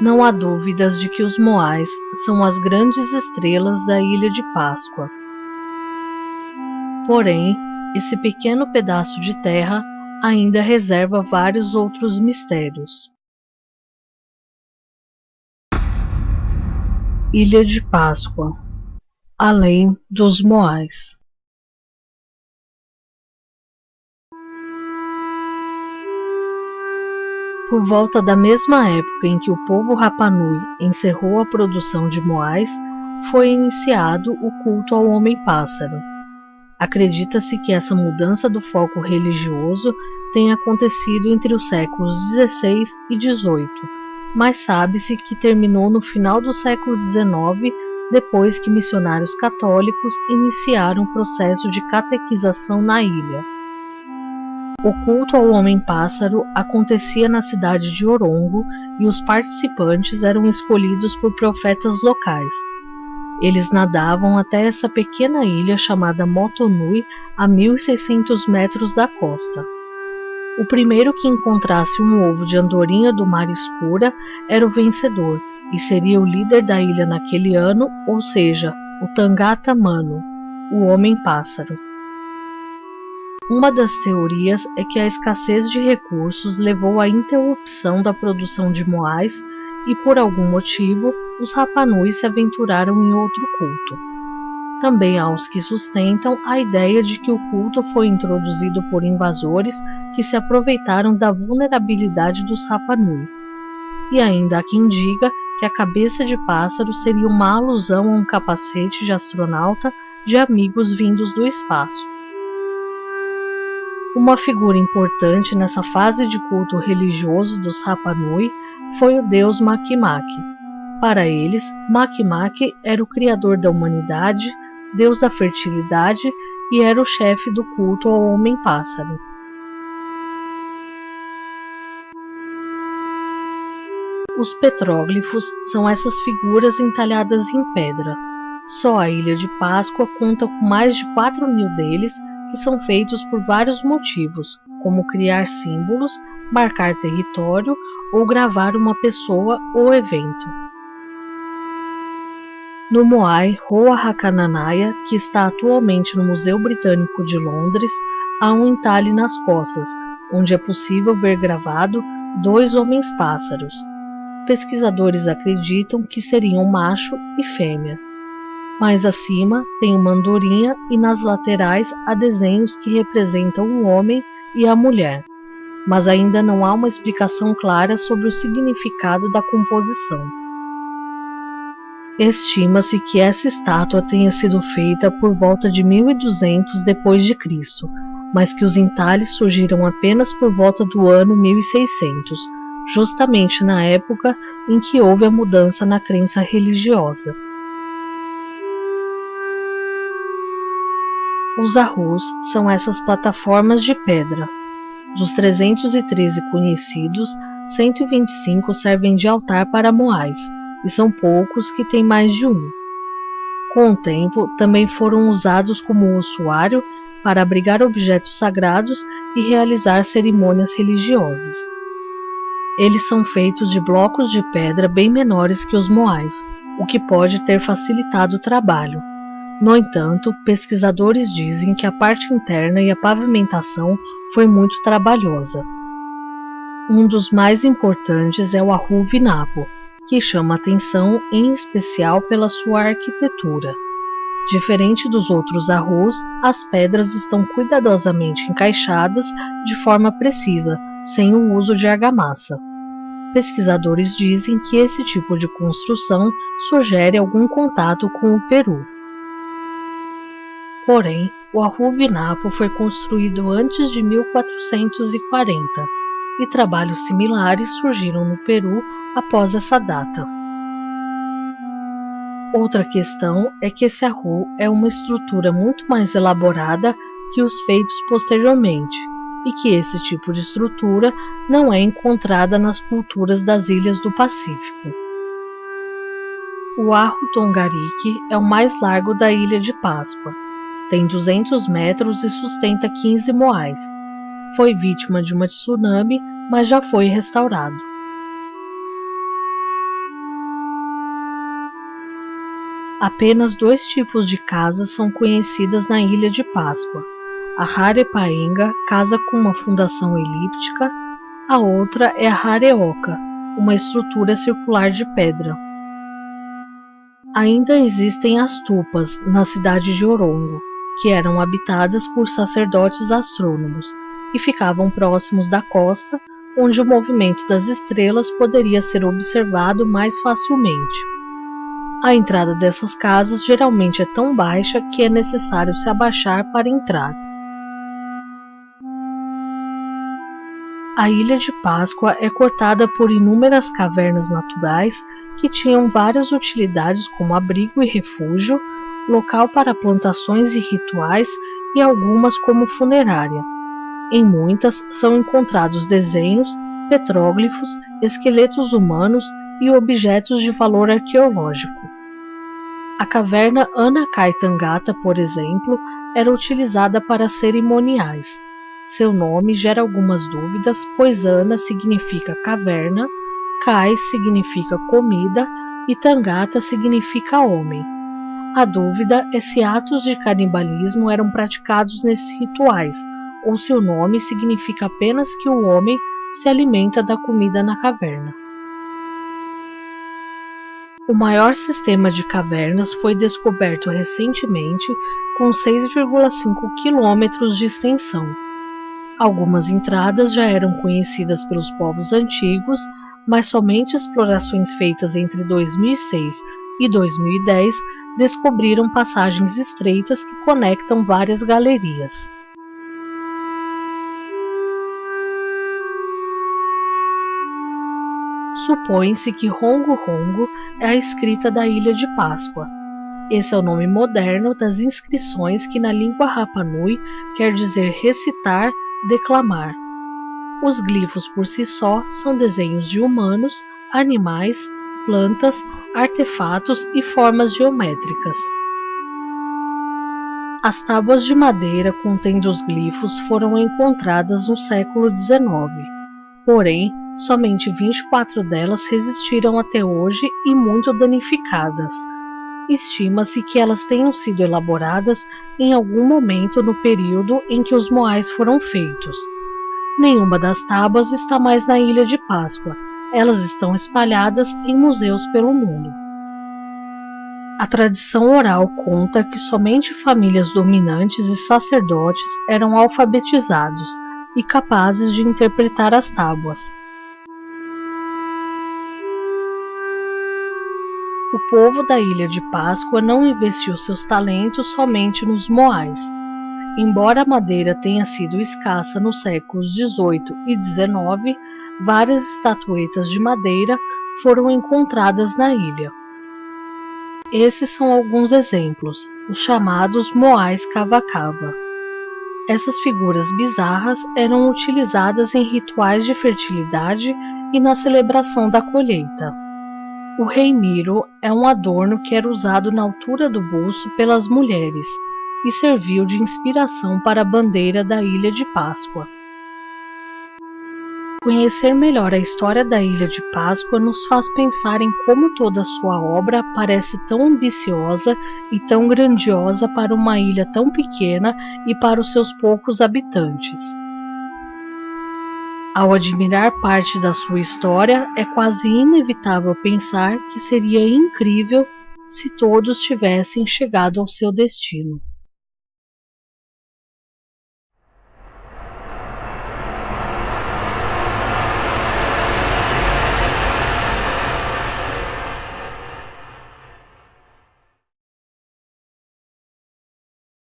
Não há dúvidas de que os Moais são as grandes estrelas da Ilha de Páscoa. Porém, esse pequeno pedaço de terra ainda reserva vários outros mistérios. Ilha de Páscoa, além dos Moais. Por volta da mesma época em que o povo Rapanui encerrou a produção de Moais, foi iniciado o culto ao Homem-Pássaro. Acredita-se que essa mudança do foco religioso tenha acontecido entre os séculos XVI e XVIII, mas sabe-se que terminou no final do século XIX, depois que missionários católicos iniciaram o processo de catequização na ilha. O culto ao Homem-Pássaro acontecia na cidade de Orongo e os participantes eram escolhidos por profetas locais. Eles nadavam até essa pequena ilha chamada Motonui, a 1.600 metros da costa. O primeiro que encontrasse um ovo de andorinha do mar escura era o vencedor e seria o líder da ilha naquele ano, ou seja, o Tangata Mano, o Homem-Pássaro. Uma das teorias é que a escassez de recursos levou à interrupção da produção de Moais e, por algum motivo, os Rapanui se aventuraram em outro culto. Também há os que sustentam a ideia de que o culto foi introduzido por invasores que se aproveitaram da vulnerabilidade dos Rapanui. E ainda há quem diga que a cabeça de pássaro seria uma alusão a um capacete de astronauta de amigos vindos do espaço. Uma figura importante nessa fase de culto religioso dos Rapanui foi o deus Makemake. Para eles, Makemake era o criador da humanidade, deus da fertilidade e era o chefe do culto ao Homem-Pássaro. Os petróglifos são essas figuras entalhadas em pedra. Só a Ilha de Páscoa conta com mais de 4.000 deles, que são feitos por vários motivos, como criar símbolos, marcar território ou gravar uma pessoa ou evento. No Moai Roa Hakananaya, que está atualmente no Museu Britânico de Londres, há um entalhe nas costas, onde é possível ver gravado 2 homens-pássaros. Pesquisadores acreditam que seriam macho e fêmea. Mais acima tem uma andorinha e nas laterais há desenhos que representam o homem e a mulher, mas ainda não há uma explicação clara sobre o significado da composição. Estima-se que essa estátua tenha sido feita por volta de 1200 d.C., mas que os entalhes surgiram apenas por volta do ano 1600, justamente na época em que houve a mudança na crença religiosa. Os Ahus são essas plataformas de pedra. Dos 313 conhecidos, 125 servem de altar para Moais, e são poucos que têm mais de um. Com o tempo, também foram usados como ossuário para abrigar objetos sagrados e realizar cerimônias religiosas. Eles são feitos de blocos de pedra bem menores que os Moais, o que pode ter facilitado o trabalho. No entanto, pesquisadores dizem que a parte interna e a pavimentação foi muito trabalhosa. Um dos mais importantes é o Ahu Vinapo, que chama atenção em especial pela sua arquitetura. Diferente dos outros Ahus, as pedras estão cuidadosamente encaixadas de forma precisa, sem o uso de argamassa. Pesquisadores dizem que esse tipo de construção sugere algum contato com o Peru. Porém, o Ahu Vinapo foi construído antes de 1440 e trabalhos similares surgiram no Peru após essa data. Outra questão é que esse Ahu é uma estrutura muito mais elaborada que os feitos posteriormente e que esse tipo de estrutura não é encontrada nas culturas das ilhas do Pacífico. O Ahu Tongarike é o mais largo da Ilha de Páscoa. Tem 200 metros e sustenta 15 moais. Foi vítima de uma tsunami, mas já foi restaurado. Apenas 2 tipos de casas são conhecidas na Ilha de Páscoa. A Harepaenga, casa com uma fundação elíptica, a outra é a Hareoca, uma estrutura circular de pedra. Ainda existem as tupas, na cidade de Orongo, que eram habitadas por sacerdotes astrônomos e ficavam próximos da costa, onde o movimento das estrelas poderia ser observado mais facilmente. A entrada dessas casas geralmente é tão baixa que é necessário se abaixar para entrar. A Ilha de Páscoa é cortada por inúmeras cavernas naturais que tinham várias utilidades como abrigo e refúgio, local para plantações e rituais e algumas como funerária. Em muitas são encontrados desenhos, petróglifos, esqueletos humanos e objetos de valor arqueológico. A caverna Anacaitangata, por exemplo, era utilizada para cerimoniais. Seu nome gera algumas dúvidas, pois Ana significa caverna, Kai significa comida e Tangata significa homem. A dúvida é se atos de canibalismo eram praticados nesses rituais, ou se o nome significa apenas que o homem se alimenta da comida na caverna. O maior sistema de cavernas foi descoberto recentemente, com 6,5 quilômetros de extensão. Algumas entradas já eram conhecidas pelos povos antigos, mas somente explorações feitas entre 2006 e 2010 descobriram passagens estreitas que conectam várias galerias. Supõe-se que Rongo Rongo é a escrita da Ilha de Páscoa. Esse é o nome moderno das inscrições que na língua Rapa Nui quer dizer recitar, declamar. Os glifos por si só são desenhos de humanos, animais, plantas, artefatos e formas geométricas. As tábuas de madeira contendo os glifos foram encontradas no século XIX. Porém, somente 24 delas resistiram até hoje e muito danificadas. Estima-se que elas tenham sido elaboradas em algum momento no período em que os moais foram feitos. Nenhuma das tábuas está mais na Ilha de Páscoa. Elas estão espalhadas em museus pelo mundo. A tradição oral conta que somente famílias dominantes e sacerdotes eram alfabetizados e capazes de interpretar as tábuas. O povo da Ilha de Páscoa não investiu seus talentos somente nos moais. Embora a madeira tenha sido escassa nos séculos XVIII e XIX, várias estatuetas de madeira foram encontradas na ilha. Esses são alguns exemplos, os chamados moais cava-cava. Essas figuras bizarras eram utilizadas em rituais de fertilidade e na celebração da colheita. O rei Miro é um adorno que era usado na altura do busto pelas mulheres e serviu de inspiração para a bandeira da Ilha de Páscoa. Conhecer melhor a história da Ilha de Páscoa nos faz pensar em como toda sua obra parece tão ambiciosa e tão grandiosa para uma ilha tão pequena e para os seus poucos habitantes. Ao admirar parte da sua história, é quase inevitável pensar que seria incrível se todos tivessem chegado ao seu destino.